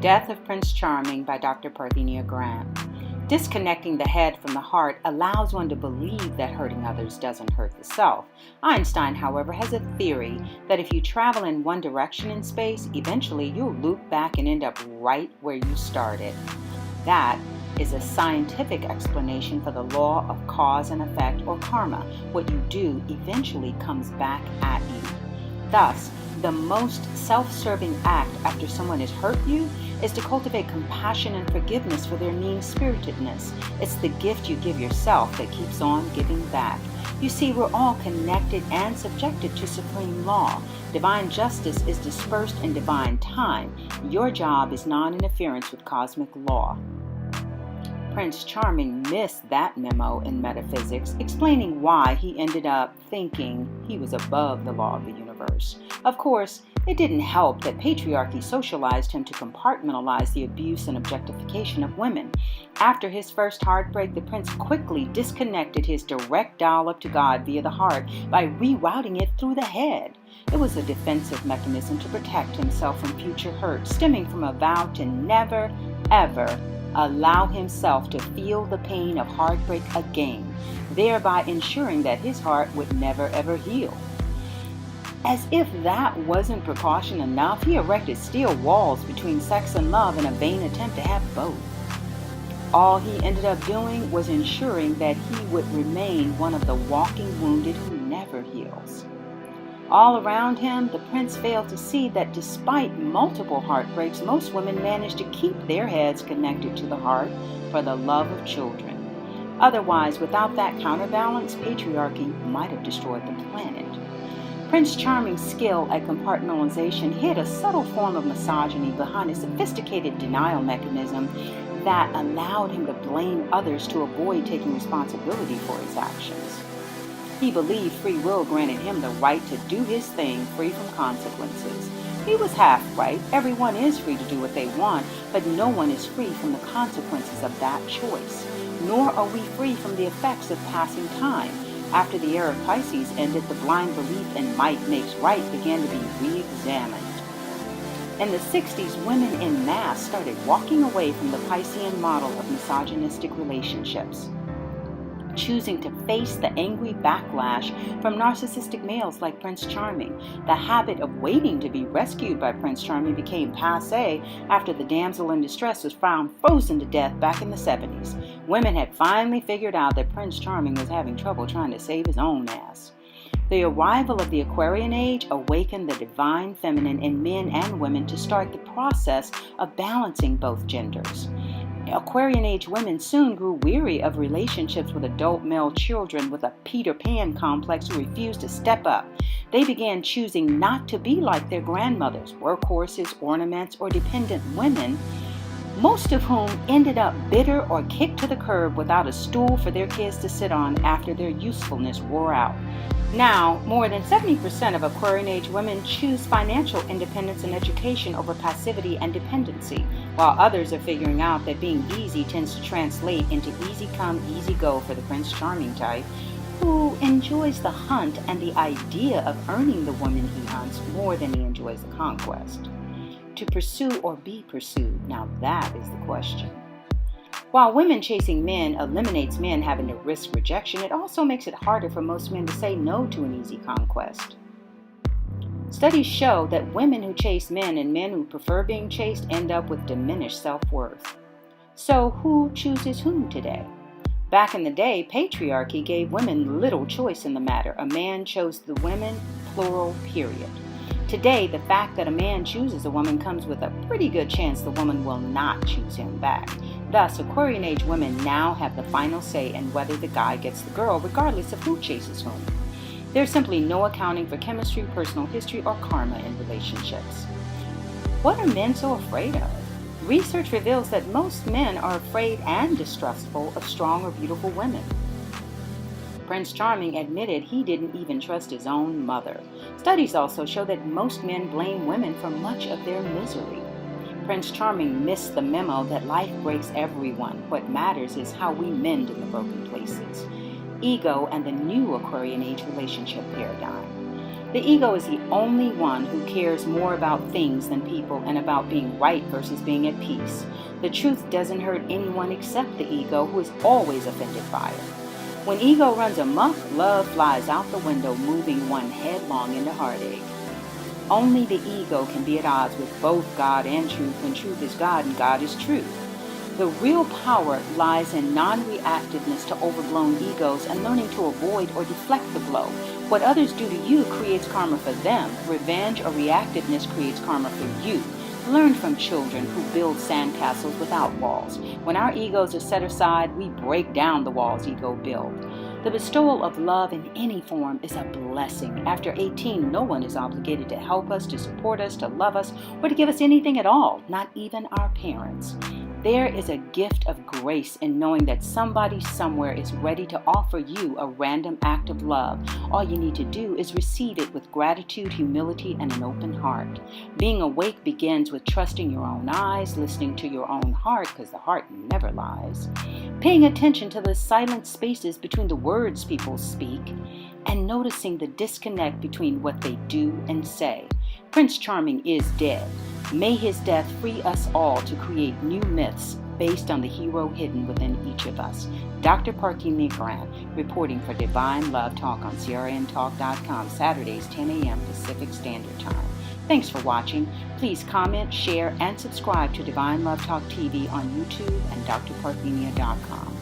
Death of Prince Charming by Dr. Parthenia Grant. Disconnecting the head from the heart allows one to believe that hurting others doesn't hurt the self. Einstein, however, has a theory that if you travel in one direction in space, eventually you'll loop back and end up right where you started. That is a scientific explanation for the law of cause and effect, or karma. What you do eventually comes back at you. Thus, the most self-serving act after someone has hurt you is to cultivate compassion and forgiveness for their mean-spiritedness. It's the gift you give yourself that keeps on giving back. You see, we're all connected and subjected to supreme law. Divine justice is dispersed in divine time. Your job is non-interference with cosmic law. Prince Charming missed that memo in metaphysics, explaining why he ended up thinking he was above the law of the universe. Of course, it didn't help that patriarchy socialized him to compartmentalize the abuse and objectification of women. After his first heartbreak, the prince quickly disconnected his direct dial up to God via the heart by rerouting it through the head. It was a defensive mechanism to protect himself from future hurt, stemming from a vow to never, ever allow himself to feel the pain of heartbreak again, thereby ensuring that his heart would never ever heal. As if that wasn't precaution enough, he erected steel walls between sex and love in a vain attempt to have both. All he ended up doing was ensuring that he would remain one of the walking wounded who never heals. All around him, the prince failed to see that despite multiple heartbreaks, most women managed to keep their heads connected to the heart for the love of children. Otherwise, without that counterbalance, patriarchy might have destroyed the planet. Prince Charming's skill at compartmentalization hid a subtle form of misogyny behind a sophisticated denial mechanism that allowed him to blame others to avoid taking responsibility for his actions. He believed free will granted him the right to do his thing free from consequences. He was half right. Everyone is free to do what they want, but no one is free from the consequences of that choice. Nor are we free from the effects of passing time. After the era of Pisces ended, the blind belief in might makes right began to be re-examined. In the 60s, women en masse started walking away from the Piscean model of misogynistic relationships, choosing to face the angry backlash from narcissistic males like Prince Charming. The habit of waiting to be rescued by Prince Charming became passé after the damsel in distress was found frozen to death back in the 70s. Women had finally figured out that Prince Charming was having trouble trying to save his own ass. The arrival of the Aquarian Age awakened the divine feminine in men and women to start the process of balancing both genders. Aquarian Age women soon grew weary of relationships with adult male children with a Peter Pan complex who refused to step up. They began choosing not to be like their grandmothers, workhorses, ornaments, or dependent women, most of whom ended up bitter or kicked to the curb without a stool for their kids to sit on after their usefulness wore out. Now, more than 70% of Aquarian Age women choose financial independence and education over passivity and dependency, while others are figuring out that being easy tends to translate into easy come, easy go for the Prince Charming type, who enjoys the hunt and the idea of earning the woman he hunts more than he enjoys the conquest. To pursue or be pursued, now that is the question. While women chasing men eliminates men having to risk rejection, it also makes it harder for most men to say no to an easy conquest. Studies show that women who chase men and men who prefer being chased end up with diminished self-worth. So who chooses whom today? Back in the day, patriarchy gave women little choice in the matter. A man chose the women, plural, period. Today, the fact that a man chooses a woman comes with a pretty good chance the woman will not choose him back. Thus, Aquarian Age women now have the final say in whether the guy gets the girl, regardless of who chases whom. There's simply no accounting for chemistry, personal history, or karma in relationships. What are men so afraid of? Research reveals that most men are afraid and distrustful of strong or beautiful women. Prince Charming admitted he didn't even trust his own mother. Studies also show that most men blame women for much of their misery. Prince Charming missed the memo that life breaks everyone. What matters is how we mend in the broken places. Ego and the new Aquarian Age Relationship Paradigm. The ego is the only one who cares more about things than people and about being right versus being at peace. The truth doesn't hurt anyone except the ego, who is always offended by it. When ego runs amok, love flies out the window, moving one headlong into heartache. Only the ego can be at odds with both God and truth when truth is God and God is truth. The real power lies in non-reactiveness to overblown egos and learning to avoid or deflect the blow. What others do to you creates karma for them. Revenge or reactiveness creates karma for you. Learn from children who build sandcastles without walls. When our egos are set aside, we break down the walls ego build. The bestowal of love in any form is a blessing. After 18, no one is obligated to help us, to support us, to love us, or to give us anything at all, not even our parents. There is a gift of grace in knowing that somebody somewhere is ready to offer you a random act of love. All you need to do is receive it with gratitude, humility, and an open heart. Being awake begins with trusting your own eyes, listening to your own heart, because the heart never lies, paying attention to the silent spaces between the words people speak, and noticing the disconnect between what they do and say. Prince Charming is dead. May his death free us all to create new myths based on the hero hidden within each of us. Dr. Parthenia Grant, reporting for Divine Love Talk on CRNTalk.com, Saturdays, 10 a.m. Pacific Standard Time. Thanks for watching. Please comment, share, and subscribe to Divine Love Talk TV on YouTube and drparthenia.com.